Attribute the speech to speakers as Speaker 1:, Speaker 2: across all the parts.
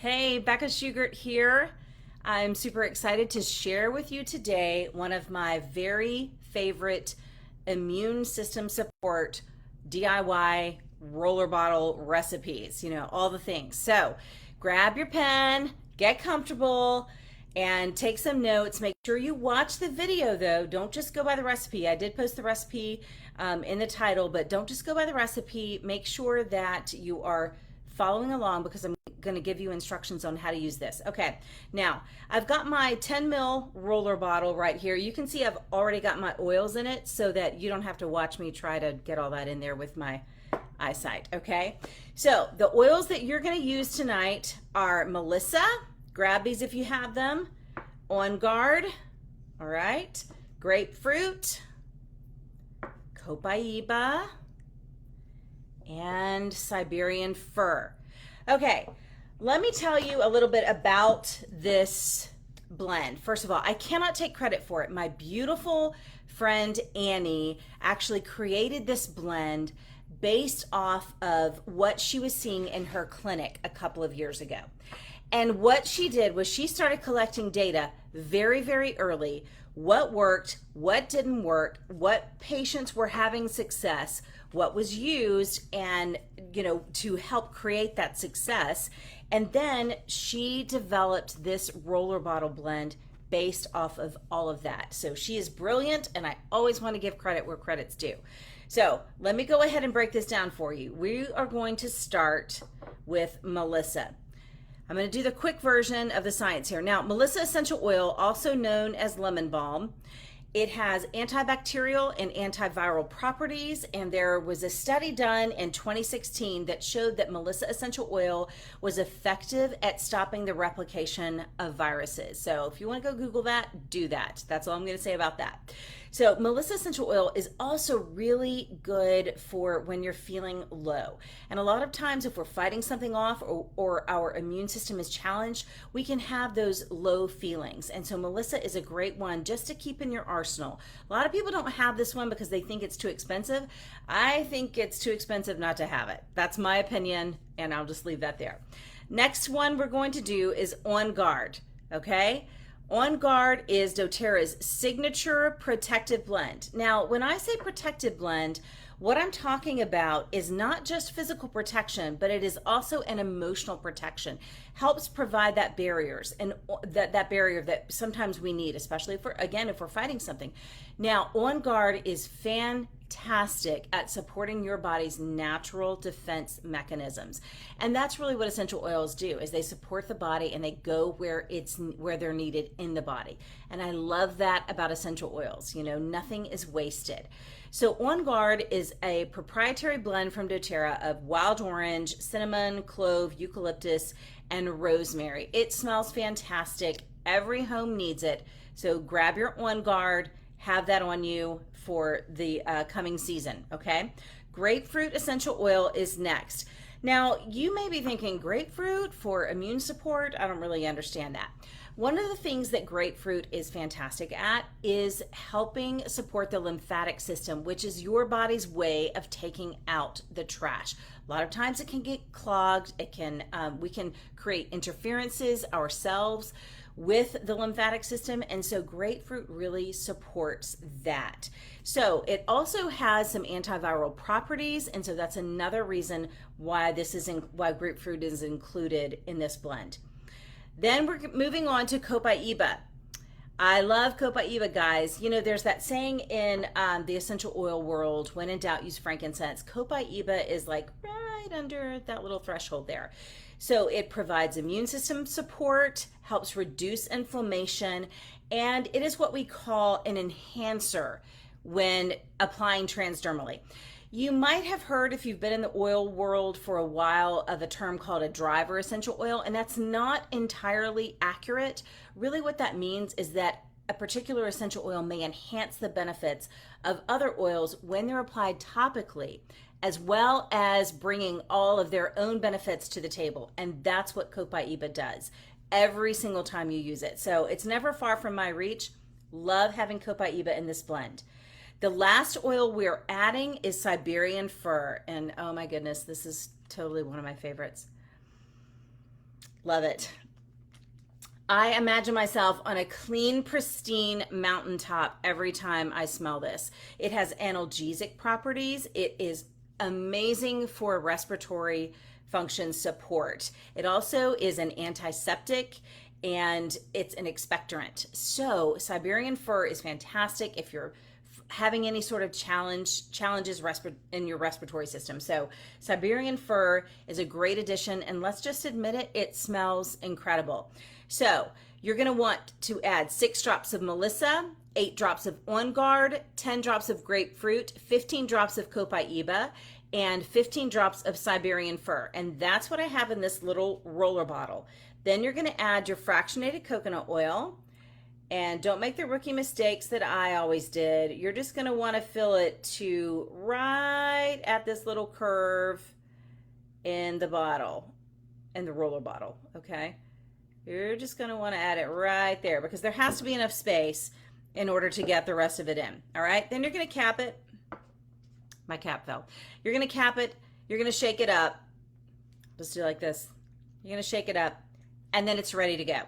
Speaker 1: Hey, Becca Schugert here. I'm super excited to share with you today one of my very favorite immune system support DIY roller bottle recipes, all the things. So grab your pen, get comfortable, and take some notes. Make sure you watch the video though. Don't just go by the recipe. I did post the recipe in the title, but don't just go by the recipe. Make sure that you are following along because I'm going to give you instructions on how to use this. Okay, now I've got my 10 ml roller bottle right here. You can see I've already got my oils in it so that you don't have to watch me try to get all that in there with my eyesight. Okay, so the oils that you're going to use tonight are Melissa. Grab these if you have them. On Guard, all right, grapefruit, copaiba, and Siberian fir. Okay, let me tell you a little bit about this blend. First of all, I cannot take credit for it. My beautiful friend Annie actually created this blend based off of what she was seeing in her clinic a couple of years ago. And what she did was she started collecting data very, very early. What worked, what didn't work, what patients were having success, what was used, and to help create that success. And then she developed this roller bottle blend based off of all of that. So she is brilliant, and I always want to give credit where credit's due. So let me go ahead and break this down for you. We are going to start with Melissa. I'm going to do the quick version of the science here. Now, Melissa essential oil, also known as lemon balm, it has antibacterial and antiviral properties, and there was a study done in 2016 that showed that Melissa essential oil was effective at stopping the replication of viruses. So if you want to go Google that, do that. That's all I'm going to say about that. So Melissa essential oil is also really good for when you're feeling low. And a lot of times if we're fighting something off or our immune system is challenged, we can have those low feelings. And so Melissa is a great one just to keep in your arsenal. A lot of people don't have this one because they think it's too expensive. I think it's too expensive not to have it. That's my opinion, and I'll just leave that there. Next one we're going to do is On Guard, okay? On Guard is doTERRA's signature protective blend. Now, when I say protective blend, what I'm talking about is not just physical protection, but it is also an emotional protection. Helps provide that barriers and that barrier that sometimes we need, especially if we're fighting something. Now, On Guard is fantastic at supporting your body's natural defense mechanisms. And that's really what essential oils do, is they support the body and they go where they're needed in the body. And I love that about essential oils. Nothing is wasted. So On Guard is a proprietary blend from doTERRA of wild orange, cinnamon, clove, eucalyptus, and rosemary. It smells fantastic. Every home needs it. So grab your On Guard, have that on you for the coming season, okay? Grapefruit essential oil is next. Now, you may be thinking, grapefruit for immune support? I don't really understand that. One of the things that grapefruit is fantastic at is helping support the lymphatic system, which is your body's way of taking out the trash. A lot of times it can get clogged. We can create interferences ourselves with the lymphatic system, and so grapefruit really supports that. So it also has some antiviral properties, and so that's another reason why why grapefruit is included in this blend. Then we're moving on to copaiba. I love copaiba, guys. There's that saying in the essential oil world, when in doubt, use frankincense. Copaiba is like right under that little threshold there. So it provides immune system support, helps reduce inflammation, and it is what we call an enhancer when applying transdermally. You might have heard, if you've been in the oil world for a while, of a term called a driver essential oil, and that's not entirely accurate. Really what that means is that a particular essential oil may enhance the benefits of other oils when they're applied topically, as well as bringing all of their own benefits to the table. And that's what copaiba does every single time you use it. So it's never far from my reach. Love having copaiba in this blend. The last oil we're adding is Siberian fir. And oh my goodness, this is totally one of my favorites. Love it. I imagine myself on a clean, pristine mountaintop every time I smell this. It has analgesic properties. It is amazing for respiratory function support. It also is an antiseptic and it's an expectorant. So Siberian fir is fantastic if you're having any sort of challenges in your respiratory system. So Siberian fir is a great addition, and let's just admit it, it smells incredible. So you're going to want to add 6 drops of Melissa, 8 drops of On Guard, 10 drops of grapefruit, 15 drops of Copaiba, and 15 drops of Siberian fir. And that's what I have in this little roller bottle. Then you're going to add your fractionated coconut oil. And don't make the rookie mistakes that I always did. You're just going to want to fill it to right at this little curve in the bottle, in the roller bottle, okay? You're just going to want to add it right there because there has to be enough space in order to get the rest of it in, all right? Then you're going to cap it. My cap fell. You're going to cap it. You're going to shake it up. Just do it like this. You're going to shake it up, and then it's ready to go.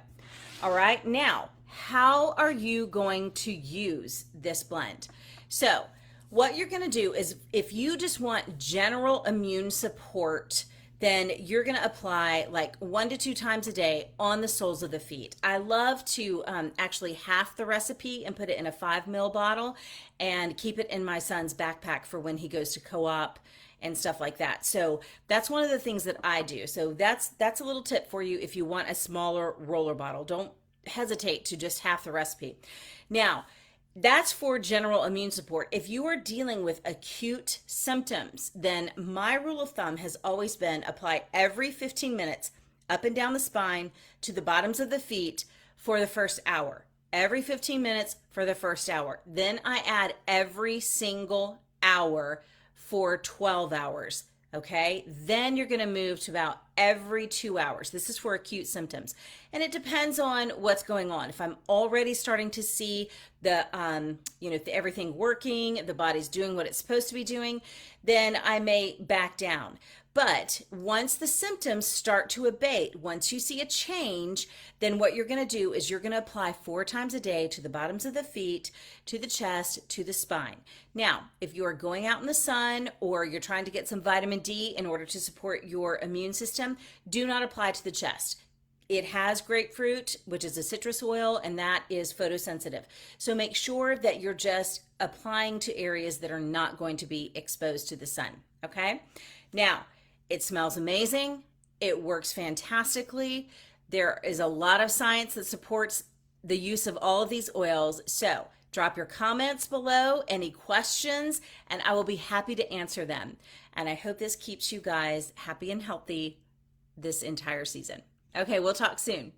Speaker 1: All right, now, how are you going to use this blend? So what you're going to do is if you just want general immune support, then you're going to apply like 1 to 2 times a day on the soles of the feet. I love to actually half the recipe and put it in a 5 ml bottle and keep it in my son's backpack for when he goes to co-op and stuff like that. So that's one of the things that I do. So that's a little tip for you if you want a smaller roller bottle. Don't hesitate to just half the recipe. Now, that's for general immune support. If you are dealing with acute symptoms, then my rule of thumb has always been apply every 15 minutes up and down the spine to the bottoms of the feet for the first hour. Every 15 minutes for the first hour. Then I add every single hour for 12 hours. Okay, then you're going to move to about every 2 hours. This is for acute symptoms. And it depends on what's going on. If I'm already starting to see the, everything working, the body's doing what it's supposed to be doing, then I may back down. But once the symptoms start to abate, once you see a change, then what you're going to do is you're going to apply 4 times a day to the bottoms of the feet, to the chest, to the spine. Now, if you are going out in the sun or you're trying to get some vitamin D in order to support your immune system, do not apply to the chest. It has grapefruit, which is a citrus oil, and that is photosensitive. So make sure that you're just applying to areas that are not going to be exposed to the sun, okay? Now, it smells amazing. It works fantastically. There is a lot of science that supports the use of all of these oils. So drop your comments below, any questions, and I will be happy to answer them. And I hope this keeps you guys happy and healthy this entire season. Okay, we'll talk soon.